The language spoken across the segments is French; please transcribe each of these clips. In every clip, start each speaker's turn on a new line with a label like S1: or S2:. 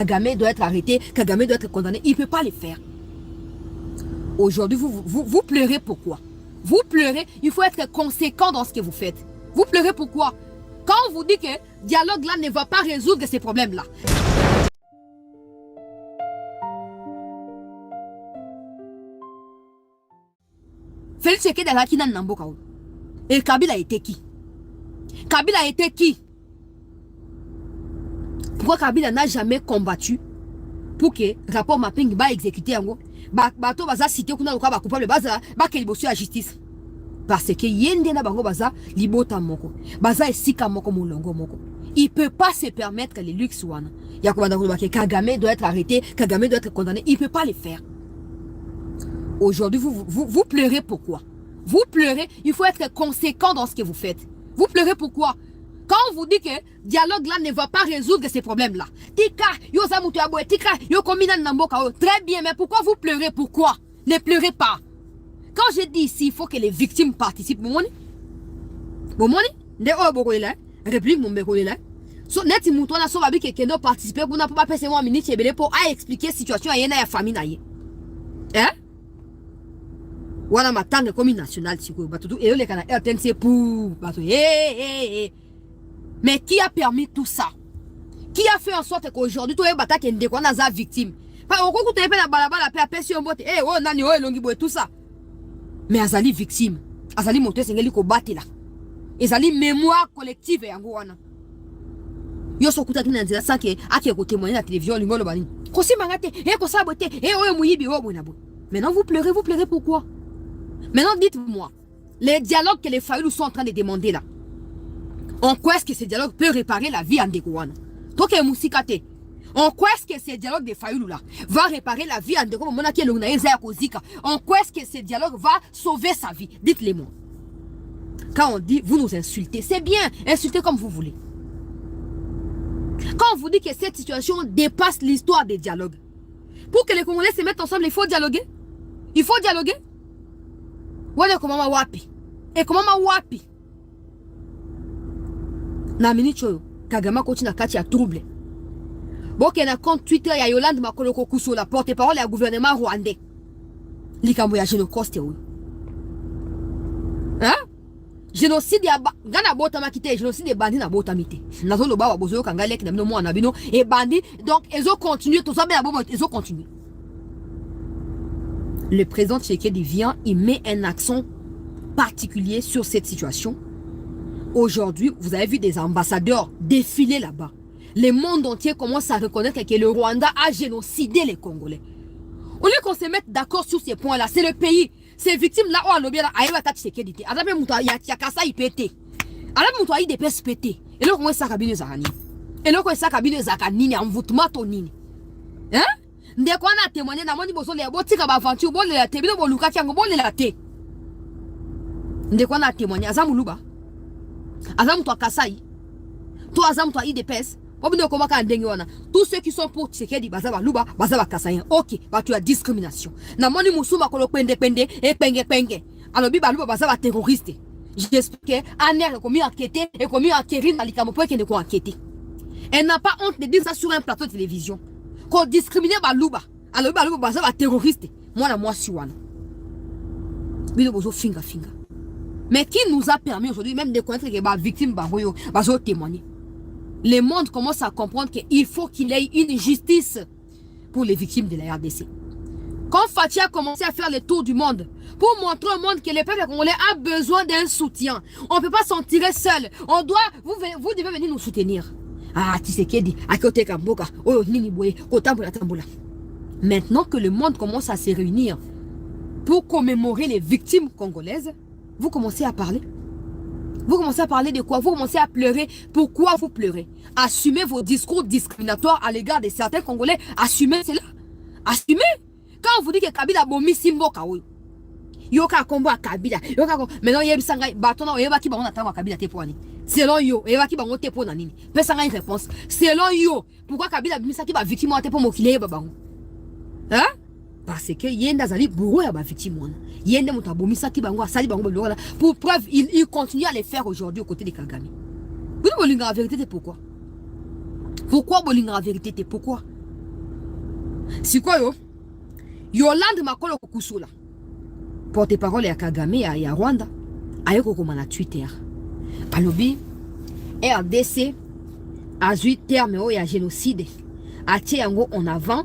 S1: Kagame doit être arrêté, Kagame doit être condamné. Il ne peut pas le faire. Aujourd'hui, vous pleurez pourquoi? Vous pleurez, il faut être conséquent dans ce que vous faites. Vous pleurez pourquoi? Quand on vous dit que le dialogue là ne va pas résoudre ces problèmes-là. Félix Tshisekedi a qui nan Namboka. Et Kabila était qui? Kabila était qui? Pourquoi Kabila n'a jamais combattu pour que le rapport mapping va exécuter en gros? Bato baza cité kuna loka ba coupable baza ba ke liboso ya justice. Parce que yende na bango baza libota moko. Baza esika moko molongo moko. Il peut pas se permettre les luxe wana. Ya ko bandako ba ke Kagame doit être arrêté, Kagame doit être condamné, il peut pas le faire. Aujourd'hui vous pleurez pourquoi? Vous pleurez, il faut être conséquent dans ce que vous faites. Vous pleurez pourquoi? Quand on vous dit que le dialogue là ne va pas résoudre ces problèmes-là. Tika, yo zamutu aboe, tika, yo komina namboka. Très bien, mais pourquoi vous pleurez? Pourquoi? Ne pleurez pas. Quand je dis ici, il faut que les victimes participent. Bon, de oh boko là, réplique mon beko là. So neti mutu na so babi que kendo participer pour na pas passer moi minute chebele pour expliquer situation ayena ya famille na ye. Hein? Wana matanga comme national siko batutu et le kana RTNC pour batu. Mais qui a permis tout ça? Qui a fait en sorte qu'aujourd'hui, tu es battu qu'on a des victimes? Pas au coup, tu es la balabala, la paix sur un botte, eh, oh, nani, oh, longi, tout ça. Mais Azali victime. Azali monté, c'est qu'il combattre là. Azali mémoire collective et en gros. Yo so kuta kina nzela sanke ake ko témoigner la télévision lingolo bani. Ko si mangate, eh ko sabote, eh oh muyibi oh bonabo. Maintenant vous pleurez pourquoi? Maintenant dites-moi, les dialogues que les Fayoulou sont en train de demander là. En quoi est-ce que ce dialogue peut réparer la vie en Ndekouana? Donc, en quoi est-ce que ce dialogue de Fayoulou là va réparer la vie en Ndekouana? En quoi est-ce que ce dialogue va sauver sa vie? Dites-le moi. Quand on dit vous nous insultez, c'est bien, insultez comme vous voulez. Quand on vous dit que cette situation dépasse l'histoire des dialogues, pour que les Congolais se mettent ensemble, il faut dialoguer. Il faut dialoguer. Voilà comment wapi. Et comment wapi. Na minute yo Kagame continue na kati ya trouble. Boke na compte Twitter ya Yolande Makoloko Kuso la porte-parole ya gouvernement rwandais. Likambo ya génocide yo. Hein? Génocide ya gana bota makite, génocide de bandi na bota mité. Nazo loba wa bozo kangale ki na bino mwana bino et bandi donc ils ont continué tout ça bien bon ils ont continué. Le président Tshisekedi vient, il met un accent particulier sur cette situation. Aujourd'hui, vous avez vu des ambassadeurs défiler là-bas. Le monde entier commence à reconnaître que le Rwanda a génocidé les Congolais. Au lieu qu'on se mette d'accord sur ces points-là, c'est le pays. Ces victimes-là, oh, l'objet là, aïe, ta tchisékédité. Adapé moutoua, yakasa, il pété. Adapé moutoua, il dépêche pété. Et là, on va s'acabiner zakani. Et là, on va s'acabiner zakani, envoûtement tonini. Hein? Ndé quoi na témoigné, na moni boso, les botika bavanture, bon, les tébino, bon, luka, tiango, bon, les laté. Ndé quoi na témoigné, azamoulouba. Azam toi Kasai, toi Azam toi IDPS, tous ceux qui sont pour Tshisekedi Bazaba Luba, Bazaba Kasai, ok, bah tu as discrimination. Namoni Moussouma Kolo Pende Pende et Penge Penge. Alors Biba Luba Bazaba terroriste. J'explique Aner est commis enquêter et commis enquérir dans les camopois qui ne sont enquêtés. Elle n'a pas honte de dire ça sur un plateau de télévision. Qu'on discrimine Baluba. Alors Baluba Bazaba terroriste. Moi la moi Siwana. Bido Bozo Finga Finga. Mais qui nous a permis aujourd'hui même de connaître que les victimes vont témoigner. Le monde commence à comprendre qu'il faut qu'il y ait une justice pour les victimes de la RDC. Quand Fathi a commencé à faire le tour du monde pour montrer au monde que le peuple congolais a besoin d'un soutien, on ne peut pas s'en tirer seul. On doit, vous devez venir nous soutenir. Ah, Tshisekedi, Akote Kamboka, Oyo Niniboye, Kotambola Tambola. Maintenant que le monde commence à se réunir pour commémorer les victimes congolaises, vous commencez à parler. Vous commencez à parler de quoi? Vous commencez à pleurer. Pourquoi vous pleurez? Assumez vos discours discriminatoires à l'égard de certains Congolais. Assumez cela. Assumez. Quand on vous dit que Kabila bomi simbo kaoui. Yoka kombo a Kabila. Maintenant, il y a un bâton. Il y a un qui va Kabila te pour. Selon yo, il y a un qui va te pour nanini. Personne n'a une réponse. Selon yo, pourquoi Kabila bomi sa qui va victime te pour mokile babang? Hein? Parce que yenda zali bourreau ya ba victime. Yenda muta bomi sa qui bango sali bango belora. Pour preuve, il continue à les faire aujourd'hui aux côtés de Kagame. Vous bolinga la vérité, c'est pourquoi? Pourquoi bolinga la vérité, c'est pourquoi? Si quoi yo? Yolande Makolo Kusula. Porte-parole ya Kagame ya Rwanda. Ayoko komana Twitter. Alobi RDC a eu terme au génocide. A tiré en avant.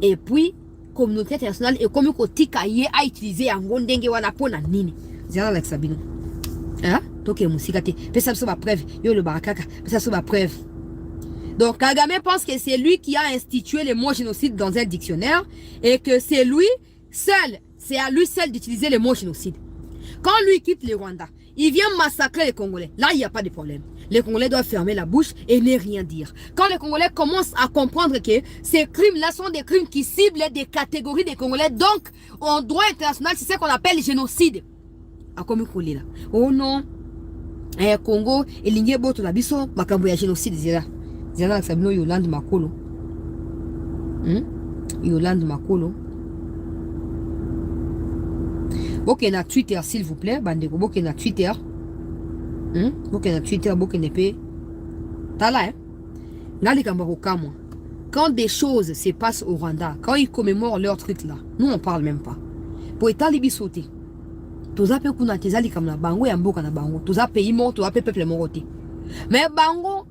S1: Et puis communauté internationale et comme kotika ye a utilisé yango ndenge wana pona nini. Zala like Sabino. Hein? Toke musikate. Pesa so ba preuve. Yo le barakaka. Pesa so ba preuve. Donc Kagame pense que c'est lui qui a institué le mot génocide dans un dictionnaire et que c'est lui seul, c'est à lui seul d'utiliser le mot génocide. Quand lui quitte le Rwanda, il vient massacrer les Congolais. Là, il n'y a pas de problème. Les Congolais doivent fermer la bouche et ne rien dire. Quand les Congolais commencent à comprendre que ces crimes-là sont des crimes qui ciblent des catégories des Congolais, donc en droit international, c'est ce qu'on appelle génocide. A comme là. Oh non, Congo, et l'Ingé Boto la biso, makambo ya génocide, zira. Zira Sabino Yolande Makolo. Yolande Makolo. Ok, na Twitter, s'il vous plaît, bandeko, ok, na Twitter. Ok, na Twitter, ok, nepe. T'as là, hein? Ngali Kambaro Kamwa. Quand des choses se passent au Rwanda, quand ils commémorent leur truc là, nous on parle même pas. Pour état libi sauter. Toza pe kuna tezali comme na bango ya mboka na bango. Toza pays mort, toza pe peuple moroté. Mais bango,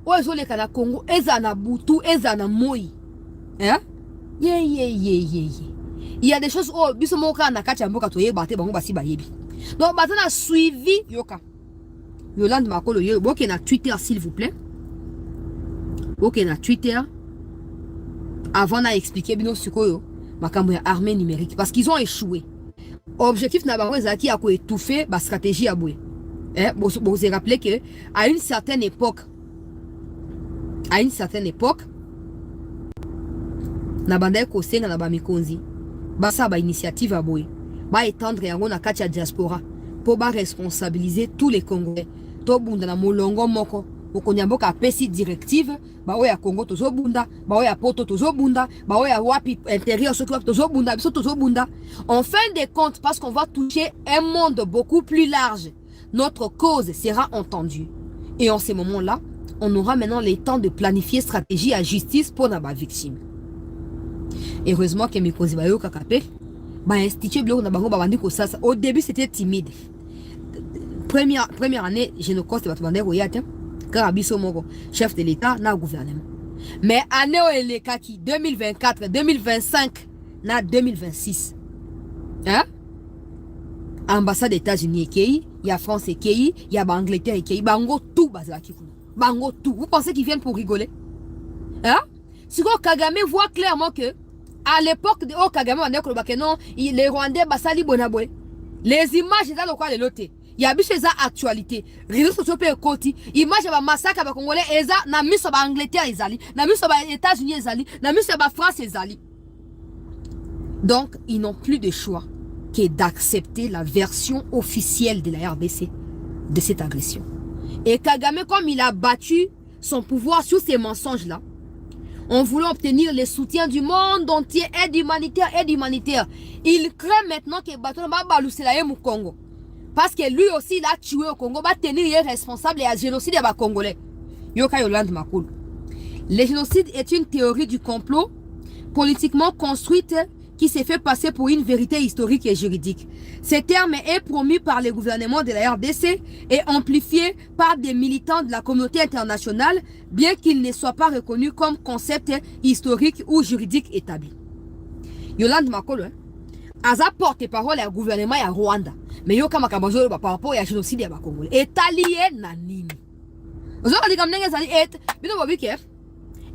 S1: oezole kana Congo, eza na butu, eza na moi. Hein? Il y a des choses oh biso moka na kati ya mboka toye bate bango basi bayebi. Donc bata na suivi yoka. Yolande Makolo yo boke na Twitter s'il vous plaît. Ok na Twitter. Avant na expliquer bino sikoyo makambo ya armée numérique parce qu'ils ont échoué. Objectif na bango ezaki ya ko étouffer ba stratégie ya boué. Vous vous rappelez que à une certaine époque na bandai ko senga na ba mikonzi basa ba initiative à boué ba étendre yango na kati ya diaspora pour ba responsabiliser tous les Congolais to bunda na molongo moko okonyamboka pesi directive ba oya Congo tozo bunda ba oya poto tozo bunda ba oya wapi intérieur soki wapi tozo bunda biso tozo bunda en fin de compte parce qu'on va toucher un monde beaucoup plus large notre cause sera entendue et en ces moments-là on aura maintenant le temps de planifier stratégie à justice pour na ba victime. Heureusement que mes causes bayo kakapé ba institué bloko na bango ba bandi ko sasa. Au début c'était timide. Première année je ne coste pas bandi ko yate car biso moko chef de l'état na gouvernement. Mais année ele kaki 2024, 2025 na 2026. Hein? Ambassade des États-Unis ekei, il y a France ekei, il y a Angleterre ekei, bango tout bazaki kuna. Bango tout. Vous pensez qu'ils viennent pour rigoler? Hein? Si Kagame voit clairement que à l'époque de Kagame non, les Rwandais basali bonabwe. Les images dans le coin de l'autre. Il y a biche za actualité. Réseaux sociaux pe koti. Image ba massacre ba congolais eza na miso ba Angleterre ezali, na miso ba États-Unis ezali, na miso ba France ezali. Donc, ils n'ont plus de choix que d'accepter la version officielle de la RDC de cette agression. Et Kagame, comme il a battu son pouvoir sur ces mensonges-là, en voulant obtenir le soutien du monde entier, aide humanitaire, il craint maintenant que Baton va balancer la au Congo. Parce que lui aussi, il a tué au Congo, va tenir les responsables et à génocide des Congolais. Yoka Yolande Makolo. Le génocide est une théorie du complot politiquement construite qui s'est fait passer pour une vérité historique et juridique. Ce terme est promu par le gouvernement de la RDC et amplifié par des militants de la communauté internationale, bien qu'il ne soit pas reconnu comme concept historique ou juridique établi. Yolande Makolo, Aza porte-parole au gouvernement ya Rwanda, mais yo kama kabazo par rapport à génocide ya Congolais. Étalien na nini? Vous avez dit comme n'engagez et bino bobi ke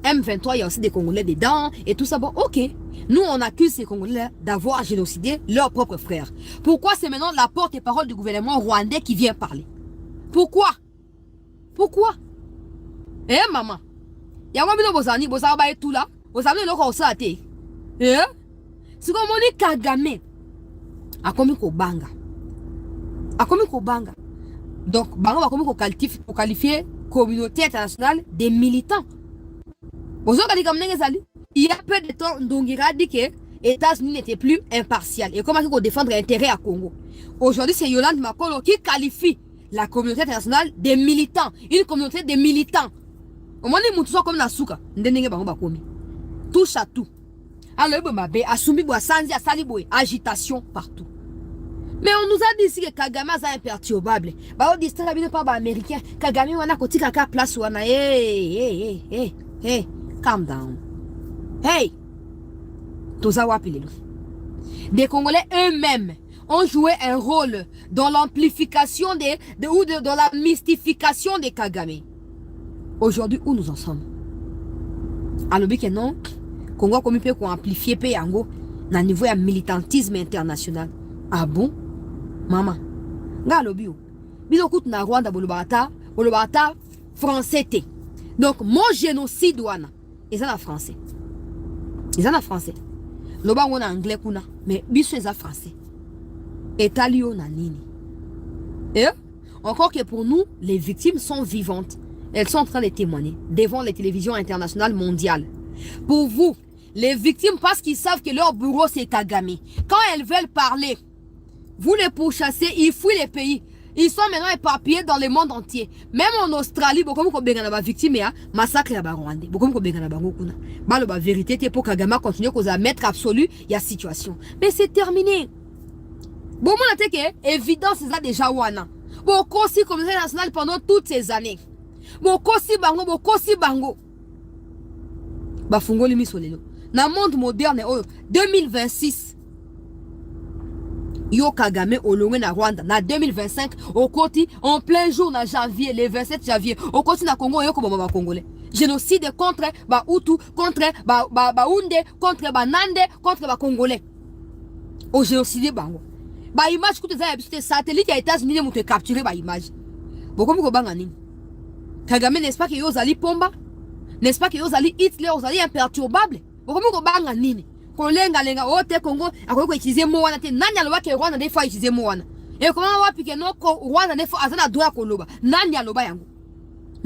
S1: M23 il y a aussi des Congolais dedans et tout ça bon ok. Nous on accuse ces Congolais d'avoir génocidé leurs propres frères. Pourquoi c'est maintenant la porte-parole du gouvernement rwandais qui vient parler? Pourquoi? Eh maman, ya moi bino bozani bozaba ba tout là, bozami loko osate. Eh? Si comme on dit Kagame a commis ko banga. Donc bango va commis ko qualifier communauté internationale des militants. Il y a peu de temps, Ndongira dit que les États-Unis n'étaient plus impartial. Et comment il faut défendre l'intérêt à Congo. Aujourd'hui, c'est Yolande Makolo qui qualifie la communauté internationale des militants. Une communauté de militants. Au moment où nous sommes comme Nasuka, touche à tout. Alors, agitation partout. Mais on nous a dit ici que Kagame est imperturbable. Bah, on dit ça, pas américain. Kagame, on a côté caca place. Hey, calm down. Hey, des Congolais eux-mêmes ont joué un rôle dans l'amplification dans la mystification des Kagame. Aujourd'hui, où nous en sommes? Alors, que non, Congo comme peut amplifier Yango na niveau de militantisme international. Ah bon? Maman, Galobio. Bilo kout na Rwanda bolobata français té. Donc mon génocide wana, ils en français. Ils en français. Loba on anglais kuna, mais biso ils en français. Etalio na nini. Et encore que pour nous, les victimes sont vivantes. Elles sont en train de témoigner devant les télévisions internationales mondiales. Pour vous, les victimes, parce qu'ils savent que leur bureau c'est Kagame. Quand elles veulent parler, vous les pourchassez, ils fouillent les pays. Ils sont maintenant éparpillés dans le monde entier. Même en Australie, beaucoup de victimes, massacre à Rwanda. Beaucoup de la vérité pour Kagame continuer à mettre absolu, il y a situation. Mais c'est terminé. Bon, moi, c'est évident, c'est ça déjà wana. Beaucoup aussi comme national pendant toutes ces années. Beaucoup aussi bango. Bafungo limi solelo. Dans le monde moderne, 2026. Yo Kagame olongwe na Rwanda na 2025 au côté en plein jour na janvier le 27 janvier au côté na Congo yo ko baba congolais génocide contre ba Hutu contre ba Hunde contre ba Nande contre ba congolais au génocide bango ba image que tu satellite ya États-Unis mu te capturer ba image boko ko banga nini Kagame n'est-ce pas que yo zali pomba n'est-ce pas que yo zali Hitler yo zali imperturbable boko ko banga nini kolenga lenga ote Congo akoyeko utiliser mo wana te nani aloba ke Rwanda des fois utiliser mo wana et comment wapi ke no ko Rwanda des fois azana droit koloba nani aloba yango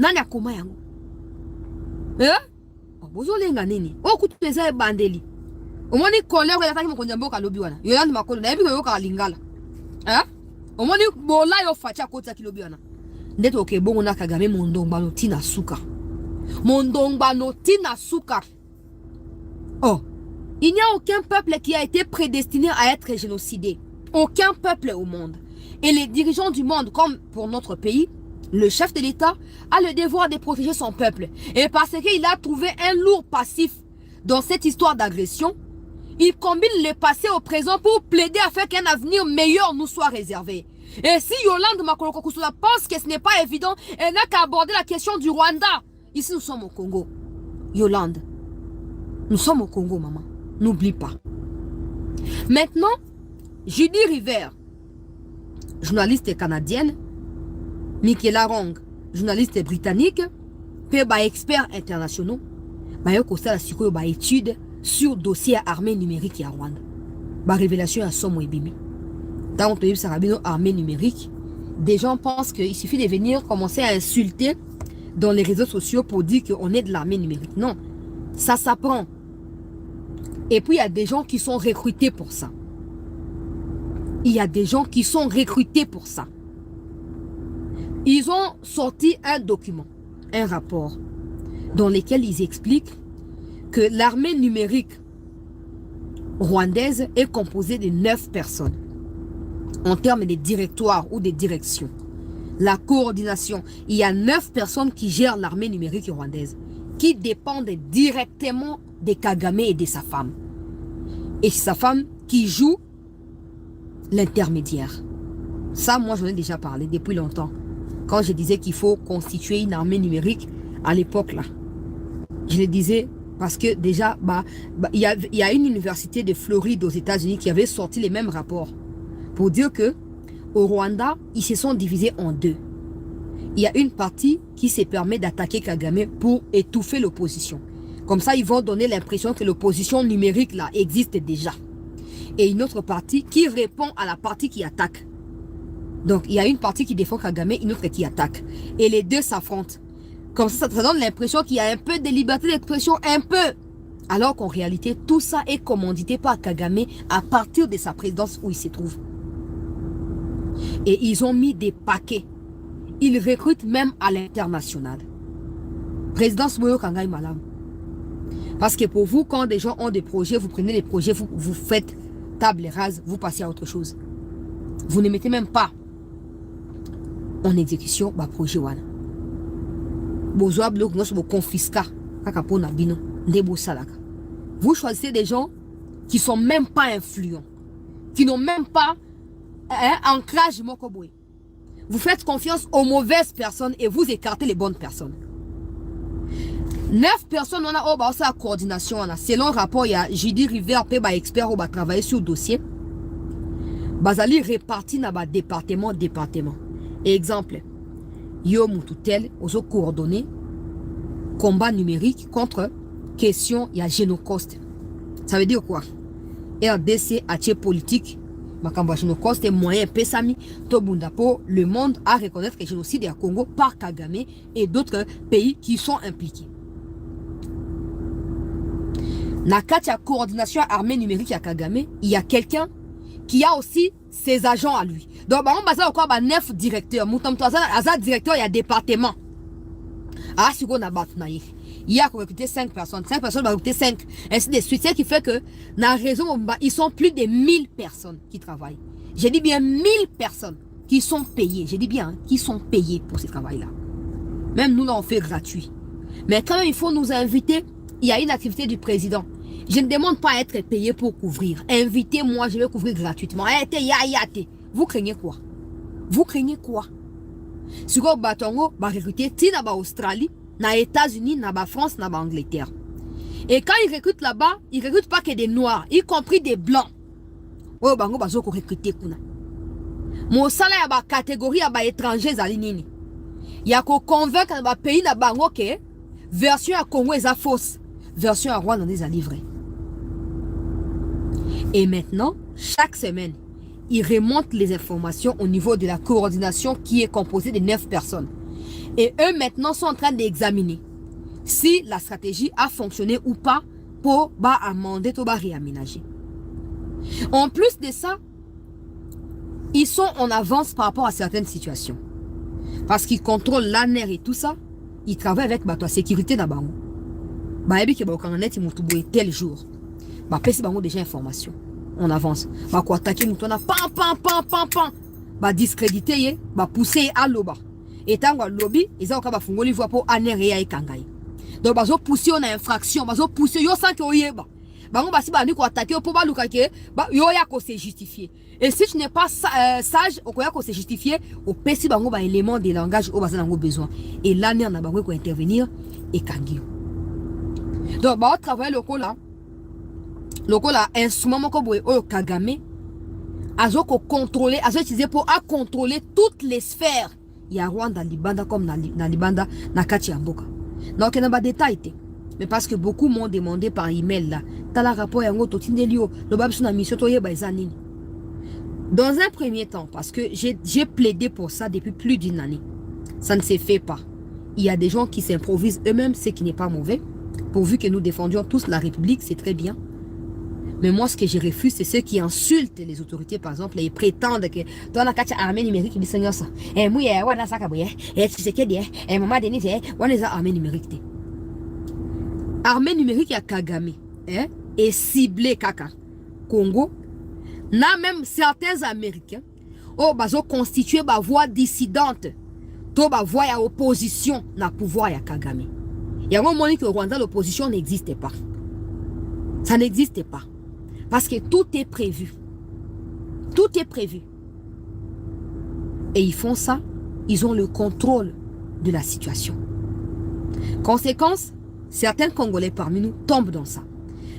S1: nani akoma yango bozo lenga nini okutu pesa bandeli omoni kolero ya taki mokonja mboka lobi wana yolandi makolo na ebi ko yoka lingala omoni bola yo facha kota kilobi wana ndeto ke bongo na Kagame mondongbano tina suka mondongbano tina suka. Oh, il n'y a aucun peuple qui a été prédestiné à être génocidé. Aucun peuple au monde. Et les dirigeants du monde, comme pour notre pays, le chef de l'État a le devoir de protéger son peuple. Et parce qu'il a trouvé un lourd passif dans cette histoire d'agression, il combine le passé au présent pour plaider afin qu'un avenir meilleur nous soit réservé. Et si Yolande Makoloko Kusula pense que ce n'est pas évident, elle n'a qu'à aborder la question du Rwanda. Ici, nous sommes au Congo. Yolande, nous sommes au Congo, maman. N'oublie pas. Maintenant, Judy River, journaliste canadienne, Mickey Larong, journaliste britannique, puis experts internationaux, étude sur dossier armée numérique à Rwanda. Révélation à Somo Ebimi. Dans le Sarabino armée numérique, des gens pensent qu'il suffit de venir commencer à insulter dans les réseaux sociaux pour dire qu'on est de l'armée numérique. Non, ça s'apprend. Et puis, il y a des gens qui sont recrutés pour ça. Il y a des gens qui sont recrutés pour ça. Ils ont sorti un document, un rapport, dans lequel ils expliquent que l'armée numérique rwandaise est composée de 9 personnes. En termes de directoire ou de direction. La coordination, il y a 9 personnes qui gèrent l'armée numérique rwandaise, qui dépendent directement de Kagame et de sa femme. Et sa femme qui joue l'intermédiaire. Ça, moi, j'en ai déjà parlé depuis longtemps. Quand je disais qu'il faut constituer une armée numérique à l'époque là. Je le disais parce que déjà, il y a une université de Floride aux États-Unis qui avait sorti les mêmes rapports. Pour dire que au Rwanda, ils se sont divisés en deux. Il y a une partie qui se permet d'attaquer Kagame pour étouffer l'opposition. Comme ça, ils vont donner l'impression que l'opposition numérique là existe déjà. Et une autre partie qui répond à la partie qui attaque. Donc, il y a une partie qui défend Kagame, une autre qui attaque. Et les deux s'affrontent. Comme ça donne l'impression qu'il y a un peu de liberté d'expression, un peu. Alors qu'en réalité, tout ça est commandité par Kagame à partir de sa présidence où il se trouve. Et ils ont mis des paquets. Ils recrutent même à l'international. Présidence Moyo Kangai Malam. Parce que pour vous, quand des gens ont des projets, vous prenez les projets, vous faites table rase, vous passez à autre chose. Vous ne mettez même pas en exécution le projet. Vous choisissez des gens qui ne sont même pas influents, qui n'ont même pas un ancrage. Vous faites confiance aux mauvaises personnes et vous écartez les bonnes personnes. 9 personnes, on a la coordination. Selon le rapport, il y a J.D. River, expert qui va travailler sur le dossier. Bazali réparti dans le département. Exemple, yo Moutoutel, aux coordonnées, combat numérique contre question, il y a génocoste. Ça veut dire quoi? RDC, atie politique, Makamba génocoste est moyen pesami, Tobundapo, le monde à reconnaître que le génocide est au Congo par Kagame et d'autres pays qui sont impliqués. Dans la coordination armée numérique à Kagame, il y a quelqu'un qui a aussi ses agents à lui. Donc, on va encore 9 directeurs. Directeur, il y a département. Ah, si on a battu, il y a recruté 5 personnes. 5 personnes vont recruter 5. Ainsi de suite. Ce qui fait que, dans la région, ils sont plus de 1000 personnes qui travaillent. J'ai dit bien 1000 personnes qui sont payées. J'ai dit bien, qui sont payées pour ce travail-là. Même nous, là, on fait gratuit. Mais quand il faut nous inviter, il y a une activité du président. Je ne demande pas à être payé pour couvrir. Invitez-moi, je vais couvrir gratuitement. Vous craignez quoi? Vous craignez quoi? Si vous avez recruté dans l'Australie, dans les États-Unis, dans la France, dans l'Angleterre. Et quand ils recrutent là-bas, ils ne recrutent pas que des noirs, y compris des blancs. Oh, bango bazo ko recruter kuna. Mon salaire ba catégorie ba étrangers zalinini. Il y a ko convaincre ba pays na bango que version à Congo est fausse, version à Rwanda est livrée. Et maintenant, chaque semaine, ils remontent les informations au niveau de la coordination qui est composée de 9 personnes. Et eux maintenant sont en train d'examiner si la stratégie a fonctionné ou pas pour amender ou réaménager. En plus de ça, ils sont en avance par rapport à certaines situations. Parce qu'ils contrôlent l'ANER et tout ça, ils travaillent avec la sécurité dans Bango. Tel jour. Déjà information. On avance. Quoi attaquer nous discréditer, pousser à l'oba. Et tant que lobby, ils ont fungoli voix pour ANER et Kangai. Donc bazo pousser on a infraction, bazo pousser yo sans que oyeba. Bango basi ba ni ko attaquer pour ba lukake, yo ya ko se justifier. Et si tu n'es pas sage, au ko se justifier, au pesi bango ba élément de langage au bazana ngo besoin. Et l'ANER na bango ko intervenir et Kangi. Donc ba travail local là, instrument moko boye o Kagame azo ko contrôler, azo utiliser pour contrôler toutes les sphères. Il y a Rwanda, Libanda comme na Libanda, na kati Mboka. Donc il y a pas de détails. Mais parce que beaucoup m'ont demandé par email là, t'as la rapport yango totindelio, le babsu na mission toye baizanini. Dans un premier temps, parce que j'ai plaidé pour ça depuis plus d'une année, ça ne se fait pas. Il y a des gens qui s'improvisent eux-mêmes, ce qui n'est pas mauvais. Pourvu que nous défendions tous la République, c'est très bien. Mais moi, ce que je refuse, c'est ceux qui insultent les autorités, par exemple, et prétendent que dans la carte armée numérique, ils disent ça. Et moi, on a ça, et tu sais qu'il y a, et maman Denis, on a armée numérique. Armée numérique à Kagame, et ciblé Kaka, Congo, n'a même certains Américains, ont constitué ma voix dissidente, ma voix à opposition, n'a pouvoir à Kagame. Il y a un moment que au Rwanda, l'opposition n'existait pas. Ça n'existait pas. Parce que tout est prévu. Tout est prévu. Et ils font ça, ils ont le contrôle de la situation. Conséquence, certains Congolais parmi nous tombent dans ça.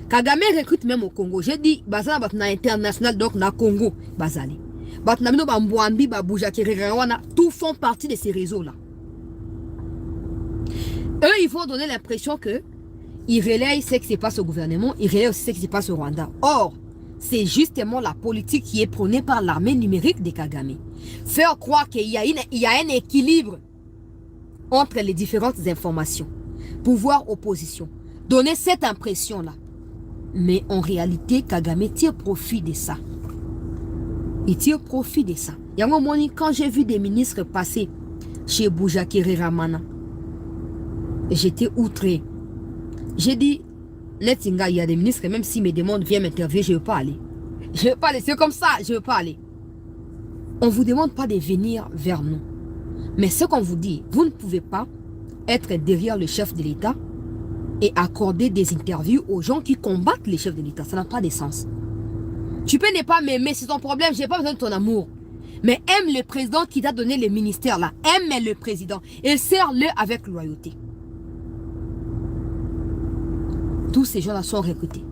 S1: Kagame recrute même au Congo. J'ai dit, Bazana Batna international, donc na Congo, Bazali. Batna Mino Bambouambi, Babouja Kirigawana, tout font partie de ces réseaux-là. Eux, ils vont donner l'impression que ils relayent ce qui se passe au gouvernement, ils relayent aussi ce qui se passe au Rwanda. Or, c'est justement la politique qui est prônée par l'armée numérique de Kagame. Faire croire qu'il y a un équilibre entre les différentes informations. Pouvoir, opposition. Donner cette impression-là. Mais en réalité, Kagame tire profit de ça. Il tire profit de ça. Il y a un moment, quand j'ai vu des ministres passer chez Boujakiri Ramana, j'étais outré. J'ai dit, Netinga, il y a des ministres, même s'ils me demandent, viens m'interviewer, je ne veux pas aller. Je ne veux pas aller, c'est comme ça, je ne veux pas aller. On ne vous demande pas de venir vers nous. Mais ce qu'on vous dit, vous ne pouvez pas être derrière le chef de l'État et accorder des interviews aux gens qui combattent les chefs de l'État. Ça n'a pas de sens. Tu peux ne pas m'aimer, c'est ton problème, je n'ai pas besoin de ton amour. Mais aime le président qui t'a donné les ministères là. Aime le président et serre-le avec loyauté. Tous ces gens-là sont recrutés.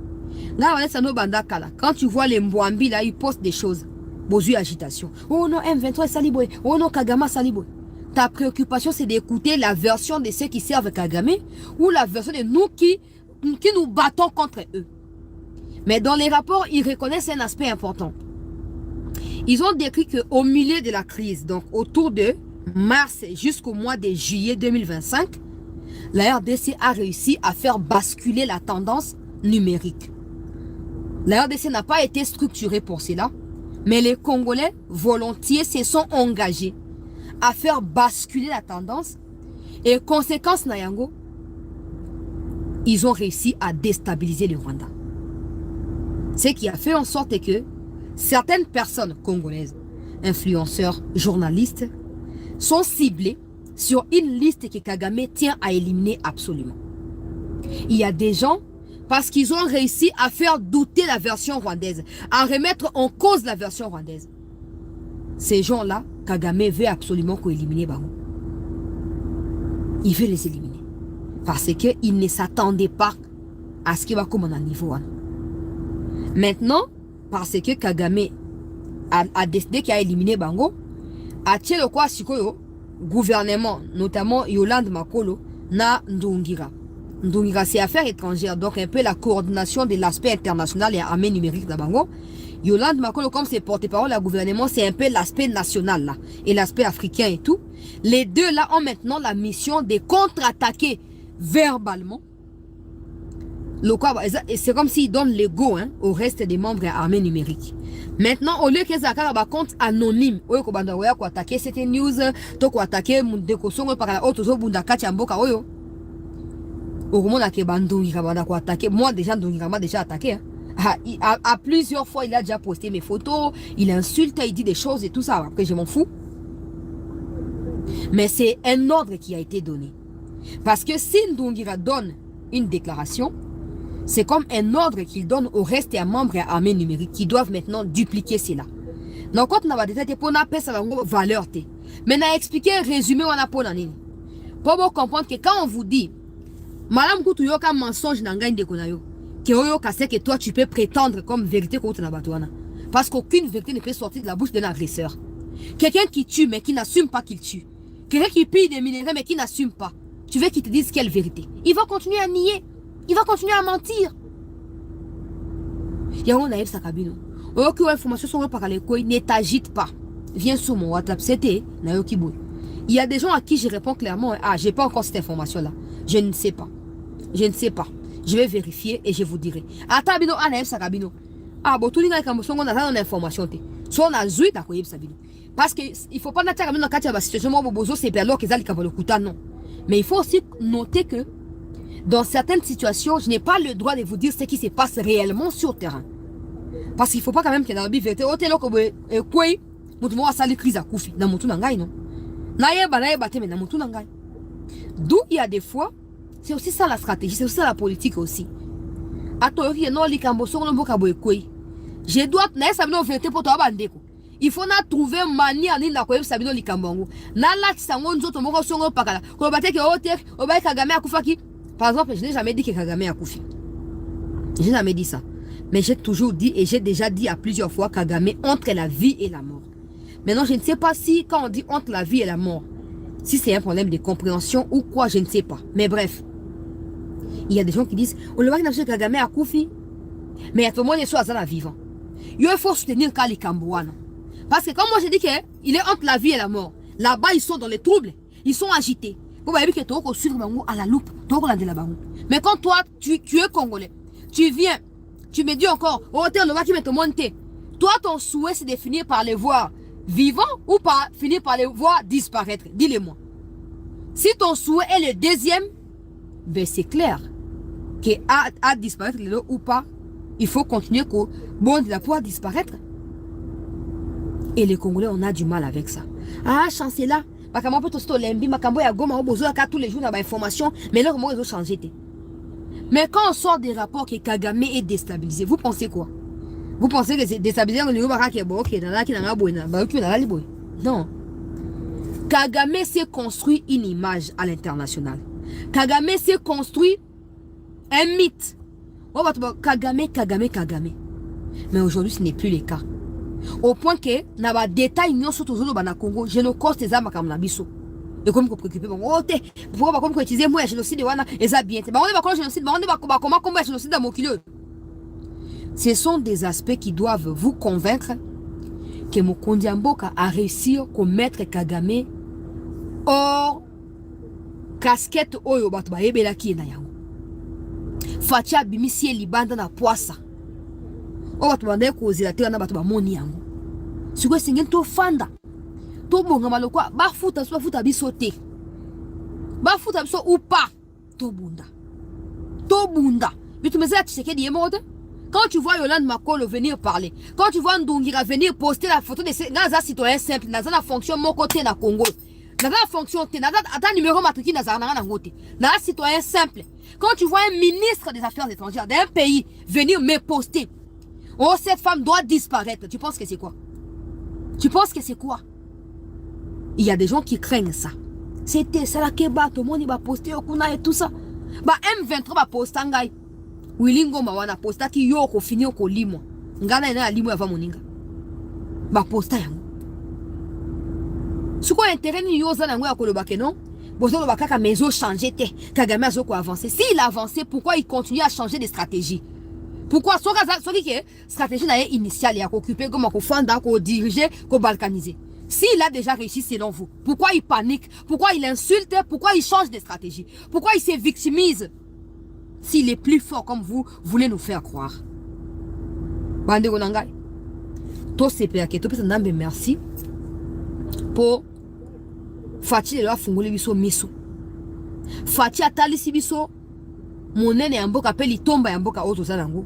S1: Quand tu vois les Mbouambi là, ils postent des choses. Bozu agitation. Oh non, M23 Saliboy. Oh non, Kagame Saliboy. Ta préoccupation, c'est d'écouter la version de ceux qui servent Kagame ou la version de nous qui nous battons contre eux. Mais dans les rapports, ils reconnaissent un aspect important. Ils ont décrit qu'au milieu de la crise, donc autour de mars jusqu'au mois de juillet 2025, la RDC a réussi à faire basculer la tendance numérique. La RDC n'a pas été structurée pour cela, mais les Congolais volontiers se sont engagés à faire basculer la tendance et conséquence Nayango, ils ont réussi à déstabiliser le Rwanda. Ce qui a fait en sorte que certaines personnes congolaises, influenceurs, journalistes, sont ciblées sur une liste que Kagame tient à éliminer absolument. Il y a des gens, parce qu'ils ont réussi à faire douter la version rwandaise, à remettre en cause la version rwandaise. Ces gens-là, Kagame veut absolument qu'on élimine Bango. Il veut les éliminer. Parce qu'il ne s'attendait pas à ce qu'il va comme un niveau. Maintenant, parce que Kagame a décidé qu'il a éliminé Bango, a tiré le quoi sikoyo, gouvernement, notamment Yolande Makolo, na Ndungira. Ndungira, c'est affaires étrangères, donc un peu la coordination de l'aspect international et armée numérique de Bango. Yolande Makolo, comme c'est porte-parole à gouvernement, c'est un peu l'aspect national là, et l'aspect africain et tout. Les deux là ont maintenant la mission de contre-attaquer verbalement. C'est comme s'ils donnent le go au reste des membres de l'armée numérique. Maintenant, au lieu qu'ils aient un compte anonyme, au lieu qu'ils attaquer cette news, ils attaquer Mundekosongo par la haute zone Bundaka Chamboka. Moi déjà, Ndongirama m'a déjà attaqué. À plusieurs fois, il a déjà posté mes photos, il insulte, il dit des choses et tout ça. Après, je m'en fous. Mais c'est un ordre qui a été donné. Parce que si Ndongira donne une déclaration, c'est comme un ordre qu'il donne au reste des membres de l'armée numérique qui doivent maintenant dupliquer cela. Donc, quand on a détaillé, pour nous valeur. Mais on a expliqué, résumé, on a pour l'année. Pour vous comprendre que quand on vous dit, Madame Koutou yoka mensonge n'angagne de konayo, que toi tu peux prétendre comme vérité contre la batouana. Parce qu'aucune vérité ne peut sortir de la bouche d'un agresseur. Quelqu'un qui tue mais qui n'assume pas qu'il tue. Quelqu'un qui pille des minéraux mais qui n'assume pas. Tu veux qu'il te dise quelle vérité? Il va continuer à nier. Il va continuer à mentir. Yango naïf sakabino. Aucune information sur le paralekoi, ne t'agite pas. Viens sur mon WhatsApp, c'était Nayokiboy. Il y a des gens à qui je réponds clairement, ah, j'ai pas encore cette information-là. Je ne sais pas. Je ne sais pas. Je vais vérifier et je vous dirai. Atabino anaïf sakabino. Ah, bon, tout le monde a une information. Soit on a zoué d'akoyeb sabino. Parce qu'il ne faut pas n'attendre dans la situation où Bozo c'est perlo qu'ils allaient le couta, non. Mais il faut aussi noter que dans certaines situations, je n'ai pas le droit de vous dire ce qui se passe réellement sur le terrain. Parce qu'il ne faut pas quand même qu'il y ait une vérité. D'où il y a des fois, c'est aussi ça la stratégie, c'est aussi ça la politique aussi. Je dois te vérité pour toi. Il faut trouver une manière de sabino likambongo. Na la tsango nzoto moko songo pakala. Ko bateke otek, obai Kagame akufaki. Par exemple, je n'ai jamais dit que Kagame a koufi. Je n'ai jamais dit ça. Mais j'ai toujours dit et j'ai déjà dit à plusieurs fois Kagame entre la vie et la mort. Maintenant, je ne sais pas si quand on dit entre la vie et la mort, si c'est un problème de compréhension ou quoi, je ne sais pas. Mais bref, il y a des gens qui disent on le voit que Kagame a koufi. Mais il y a tout le monde qui est vivant. Il faut soutenir Kali Kambouana. Parce que comme moi j'ai dit qu'il est entre la vie et la mort. Là-bas, ils sont dans les troubles. Ils sont agités. Vous voyez que tu vas suivre à la loupe. Mais quand toi, tu es congolais, tu viens, tu me dis encore, oh, t'es le qui met te monter. Toi, ton souhait, c'est de finir par les voir vivants ou par finir par les voir disparaître. Dis-le-moi. Si ton souhait est le deuxième, ben c'est clair. qui a disparaître ou pas, il faut continuer que bon de la pouvoir disparaître. Et les Congolais, on a du mal avec ça. Ah, chancelier là, makambo peut tosto lembi, makambo ya goma obozo ka tous les jours na ba information, mais là comment ils ont changé. Mais quand on sort des rapports que Kagame est déstabilisé, vous pensez quoi? Vous pensez que c'est déstabilisé au niveau qui est bon, qui est dans la qui n'a pas non. Kagame s'est construit une image à l'international. Kagame s'est construit un mythe. On va te dire Kagame. Mais aujourd'hui, ce n'est plus le cas. Au point que, na ba détail nyo surtout au Congo, génocide des armes comme la biso. Et comme vous préoccupez, pourquoi pas comme utiliser moi génocide wana et ça bien. On est pas génocide, on est pas comment combattre génocide dans mon kilo. Ce sont des aspects qui doivent vous convaincre que Mokonzi Mboka a réussi à mettre Kagame hors casquette oyo batu ba yebela ki na yango. Fatia bimisie libanda na poisa. O batu bande ko zila na batu ba moni yango. Siko singen to fanda. To bonga maloko ba futa biso te. Ba futa biso ou pas. To bunda. Bitu meza Tshisekedi yemote. Quand tu vois Yolande Makolo venir parler, quand tu vois Ndungira venir poster la photo de ces citoyens simples, dans la fonction mon côté na Congo, dans la fonction dans la numéro matricule dans la citoyen simple, quand tu vois un ministre des Affaires étrangères d'un pays venir me poster, oh cette femme doit disparaître, tu penses que c'est quoi? Il y a des gens qui craignent ça. C'était ça la keba, tout le monde va poster au kuna et tout ça. Bah M23 va poster ngai. Wilingo mawana posta ki yoko finio ko limo. Ngana ina limo ya moninga. Ba posta yango. Suko intérêt ni yoza na ngoya ko lobake non? Bozo lobaka ka mezo changer te. Kagame azo ko avancer. S'il a avancé, pourquoi il continue à changer de stratégie? Pourquoi soki ke stratégie na initiale ya ko occuper comme ko fanda ko diriger ko balkaniser? S'il a déjà réussi selon vous, pourquoi il panique? Pourquoi il insulte? Pourquoi il change de stratégie? Pourquoi il se victimise? S'il est plus fort comme vous voulez nous faire croire. Bande Gonangai. To sepe ake to pesa nambe merci pour Fati le fungule biso miso. Fati atalisi biso monene ya mboka pe litomba ya mboka oto zanango.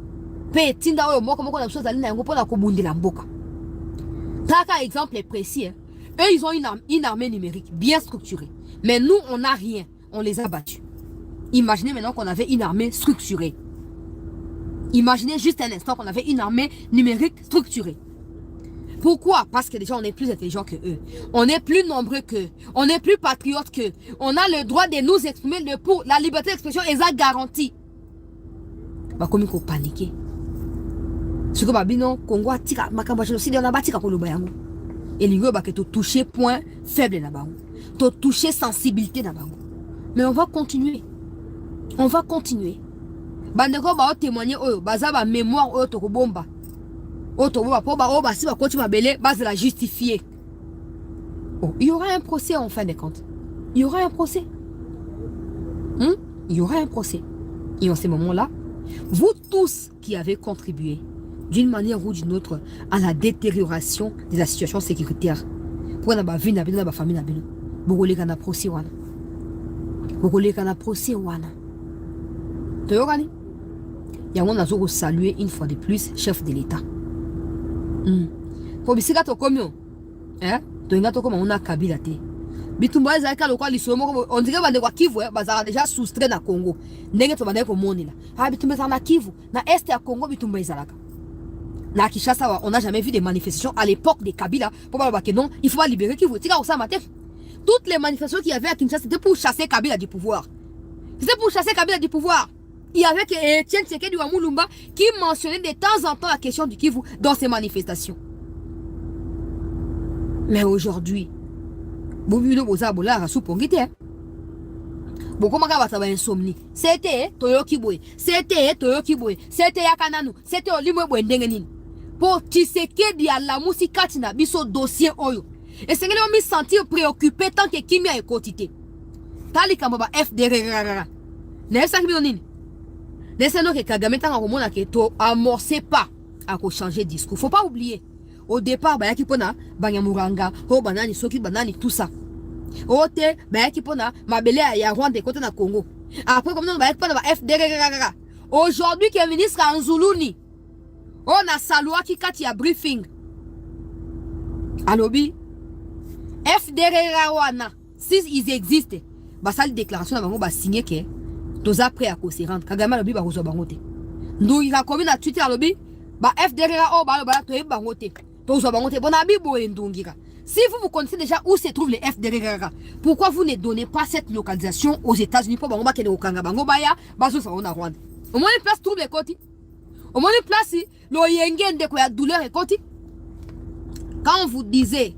S1: Pe tinda oyo moko na biso zali na yango pona ko bundela mboka. Taka exemple précis. Eux ils ont une armée numérique bien structurée. Mais nous on n'a rien, on les a battus. Imaginez maintenant qu'on avait une armée structurée. Imaginez juste un instant qu'on avait une armée numérique structurée. Pourquoi? Parce que déjà on est plus intelligent que eux. On est plus nombreux qu'eux. On est plus patriotes qu'eux. On a le droit de nous exprimer pour la liberté d'expression et ça garantie. Bah comme il faut paniquer. Ce que babino Congo a tika makamba génocide on a bâti kakoloba yango. Et l'Igo bah que tu toucher point faible na bango. Tu toucher sensibilité na bango. Mais on va continuer. On va continuer. Bandeko ba témoigner oyo baza ba mémoire oyo to bomba. Oyo to bomba po ba o ba si ba koti mabele base la justifier. Oh, il y aura un procès en fin de compte. Il y aura un procès. Il y aura un procès. Et en ce moment-là, vous tous qui avez contribué d'une manière ou d'une autre à la détérioration de la situation sécuritaire. Pour na ba vie na bino na ba famille na bino. Bogole kana procès wana. Bogole kana procès wana. Toyokani. Yango nazo saluer une fois de plus chef de l'État. Pour bisika to komyo. Toinga to koma ona Kabila te. Bitumba ezaka lokwa lisomo on dirait bande kwa Kivu bazara déjà soustrait na Congo. Ndenge to bande ko monila. Bitumba za na Kivu, na est ya Congo bitumba ezalaka. Na Kinshasa on n'a jamais vu des manifestations à l'époque de Kabila pour parler que non, il faut pas libérer Kivu. Tika osama te. Toutes les manifestations qu'il y avait à Kinshasa c'était pour chasser Kabila du pouvoir. C'était pour chasser Kabila du pouvoir. Il y avait Etienne Tshisekedi wa Mulumba qui mentionnait de temps en temps la question du Kivu dans ses manifestations. Mais aujourd'hui, c'était Toyoki Boy, c'était Yakananu, c'était Olimwe Bwendengenin. Pour Tshisekedi à la musikati na biso dossier oyo. Et c'est que l'on me sentir préoccupé tant que Kimia est quotité. Tali Kamaba FDR. N'est-ce pas laissez-nous que Kagame tanga komona ke to amorcer pas à changer de discours. Faut pas oublier. Au départ, bah yaki pona banyamuranga, ho banani soki banani tout ça. Ote bah yaki pona mabele ya Rwanda côté na Congo. Après comme non bah yaki pona ba FDR. Aujourd'hui, qui est ministre Anzuluni, on a Saloua qui kati a briefing. Alobi, FDR wana, si ils existent, bah ça la déclaration d'abord bah signer que tous après à cause rendre. Kagame alobi bah reçoit bangote. Nous il a commis na Twitter alobi, bah FDR oh bah to e bangote. Tous bangote bon abi boye ndongira. Si vous connaissez déjà où se trouvent les FDR, pourquoi vous ne donnez pas cette localisation aux États-Unis pour bango ba kene okanga bango ba ya bazo sa on a Rwanda. Au moins une place trouve les côtés. Au moins une place lo yengende de quoi douleur et côté. Quand vous disiez,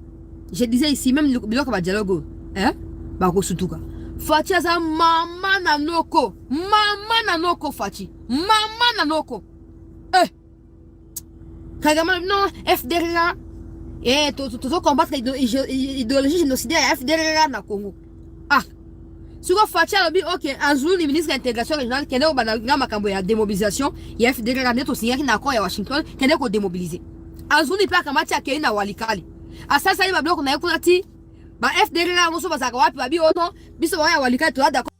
S1: je disais ici même le bloc va dialogue, hein? Bako sutuka. Fachi aza mama nanoko Fachi, mama nanoko. Kagame non FDR. Tout combattre l'idéologie génocidaire FDR na Congo. Ah. Si vous faites ok, Anzulu ni ministre de l'intégration régionale, qui est au makambo ya démobilisation, il FDR net aussi qui n'a quoi à Washington, qui n'est qu'au démobiliser. Anzulu ni pas kamati à Kenya Walikali. À ça, ça y est, ma bloc, on a écouté, bah FDR, on se va à Wapi, babi, oh non, biso wa Walikali, tu as d'accord.